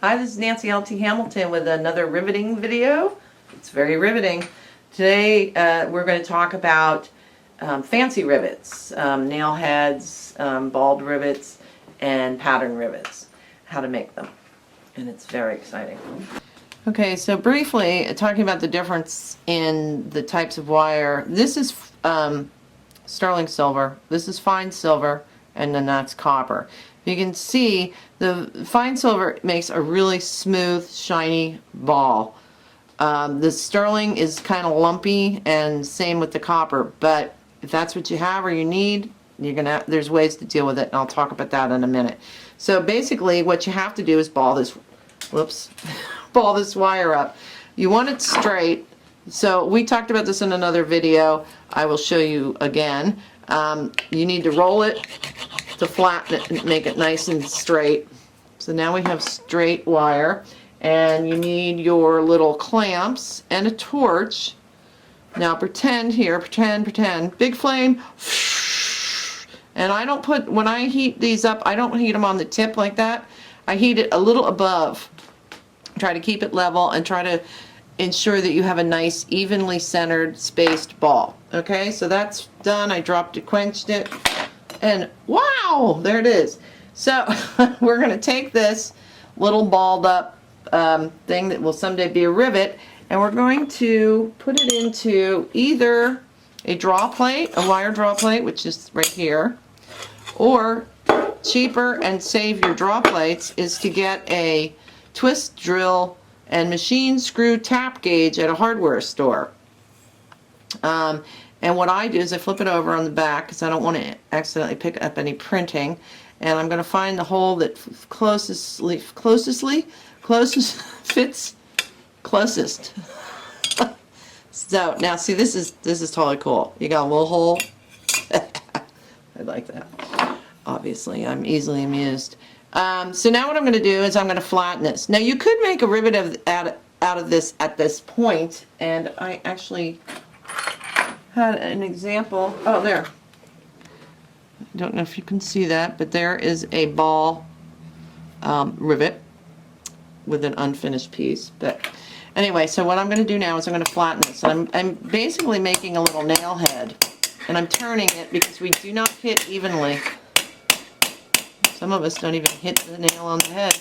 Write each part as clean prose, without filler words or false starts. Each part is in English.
Hi, this is Nancy L.T. Hamilton with another riveting video. It's very riveting. Today we're going to talk about fancy rivets, nail heads, balled rivets, and pattern rivets, how to make them. And it's very exciting. Okay, so briefly talking about the difference in the types of wire. This is sterling silver, this is fine silver, and then that's copper. You can see the fine silver makes a really smooth, shiny ball. The sterling is kind of lumpy, and same with the copper. But if that's what you have or you need, there's ways to deal with it, and I'll talk about that in a minute. So basically, what you have to do is ball this wire up. You want it straight. So we talked about this in another video. I will show you again. You need to roll it to flatten it and make it nice and straight. So now we have straight wire, and you need your little clamps and a torch. Now pretend, big flame, and I don't put, when I heat these up, I don't heat them on the tip like that. I heat it a little above. Try to keep it level and try to ensure that you have a nice, evenly centered, spaced ball. Okay, so that's done. I dropped it, quenched it, and wow, there it is. So we're going to take this little balled up thing that will someday be a rivet, and we're going to put it into either a draw plate, a wire draw plate, which is right here, or cheaper and save your draw plates is to get a twist drill and machine screw tap gauge at a hardware store. And what I do is I flip it over on the back because I don't want to accidentally pick up any printing, and I'm going to find the hole that closest fits closest. So now see, this is totally cool. You got a little hole. I like that. Obviously, I'm easily amused. So now what I'm going to do is I'm going to flatten this. Now you could make a rivet out of this at this point, and I actually had an example. Oh, there. I don't know if you can see that, but there is a ball rivet with an unfinished piece. But anyway, so what I'm going to do now is I'm going to flatten this. And I'm basically making a little nail head, and I'm turning it because we do not hit evenly. Some of us don't even hit the nail on the head.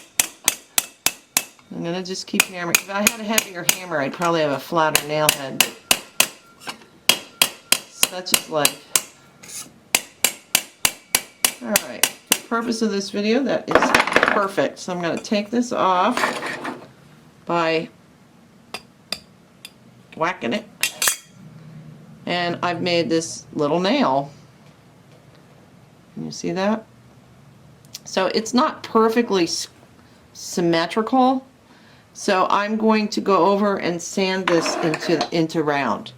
I'm going to just keep hammering. If I had a heavier hammer, I'd probably have a flatter nail head. Such is life. Alright, for the purpose of this video, that is perfect. So I'm going to take this off by whacking it. And I've made this little nail. Can you see that? So it's not perfectly symmetrical, so I'm going to go over and sand this into round.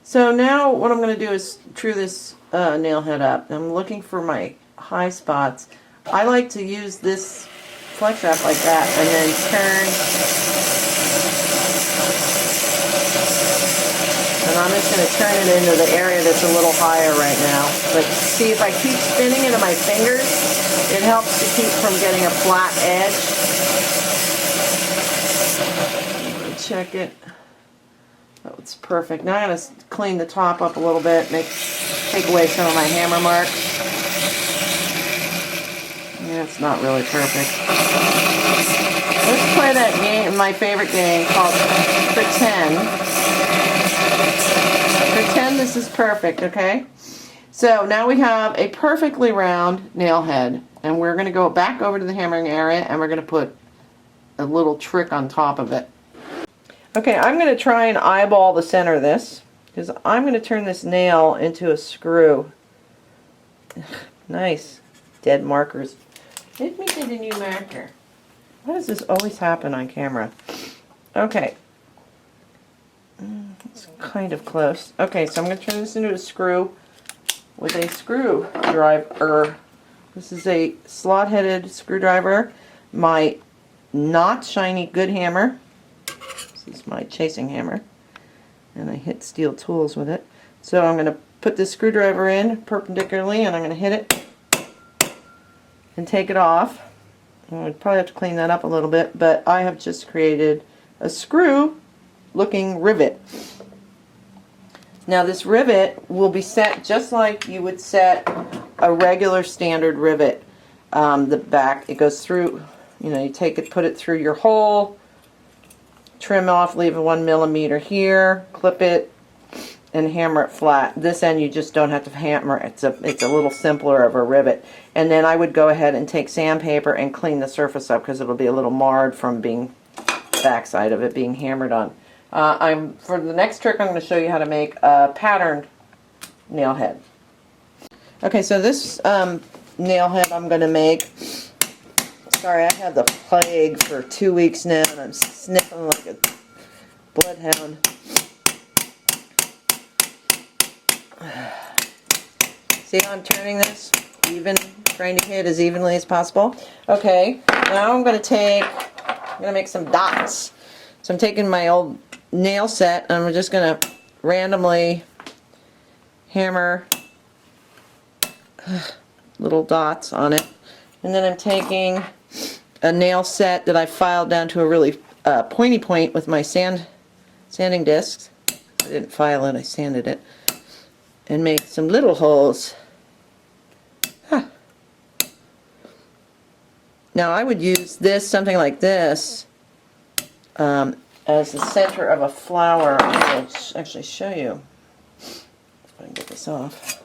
So now what I'm going to do is true this nail head up. I'm looking for my high spots. I like to use this flex wrap like that and then turn. And I'm just going to turn it into the area that's a little higher right now. But see, if I keep spinning it in my fingers, it helps to keep from getting a flat edge. Check it. Oh, it's perfect. Now I'm going to clean the top up a little bit, take away some of my hammer marks. Yeah, it's not really perfect. Let's play that game, my favorite game, called Pretend. Pretend this is perfect, okay? So now we have a perfectly round nail head, and we're going to go back over to the hammering area, and we're going to put a little trick on top of it. Okay, I'm going to try and eyeball the center of this, because I'm going to turn this nail into a screw. Nice. Dead markers. Let me get a new marker. Why does this always happen on camera? Okay. It's kind of close. Okay, so I'm going to turn this into a screw with a screwdriver. This is a slot-headed screwdriver. My not shiny good hammer. This is my chasing hammer, and I hit steel tools with it. So I'm going to put this screwdriver in perpendicularly, and I'm going to hit it and take it off. I'd probably have to clean that up a little bit, but I have just created a screw looking rivet. Now this rivet will be set just like you would set a regular standard rivet. The back, it goes through, you know, you take it, put it through your hole, trim off, leave a 1 millimeter here, clip it, and hammer it flat. This end you just don't have to hammer. It's a little simpler of a rivet. And then I would go ahead and take sandpaper and clean the surface up because it'll be a little marred from being backside of it being hammered on. For the next trick I'm going to show you how to make a patterned nail head. Okay, so this nail head I'm going to make. Sorry, I had the plague for 2 weeks now and I'm sniffing like a bloodhound. See how I'm turning this? Even, trying to hit as evenly as possible. Okay, now I'm going to make some dots. So I'm taking my old nail set and I'm just going to randomly hammer little dots on it. And then I'm taking a nail set that I filed down to a really pointy point with my sanding discs. I didn't file it, I sanded it. And make some little holes. Now I would use this, something like this, as the center of a flower. I'll actually show you if I can get this off.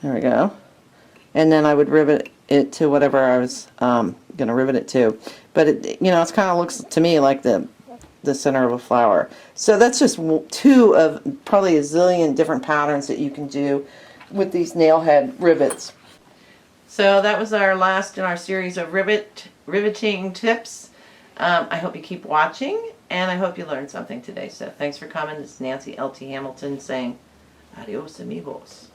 There we go. And then I would rivet it to whatever I was going to rivet it to. But it, you know, it kind of looks to me like the center of a flower. So that's just two of probably a zillion different patterns that you can do with these nail head rivets. So that was our last in our series of riveting tips. I hope you keep watching, and I hope you learned something today. So thanks for coming. This is Nancy L.T. Hamilton saying adios amigos.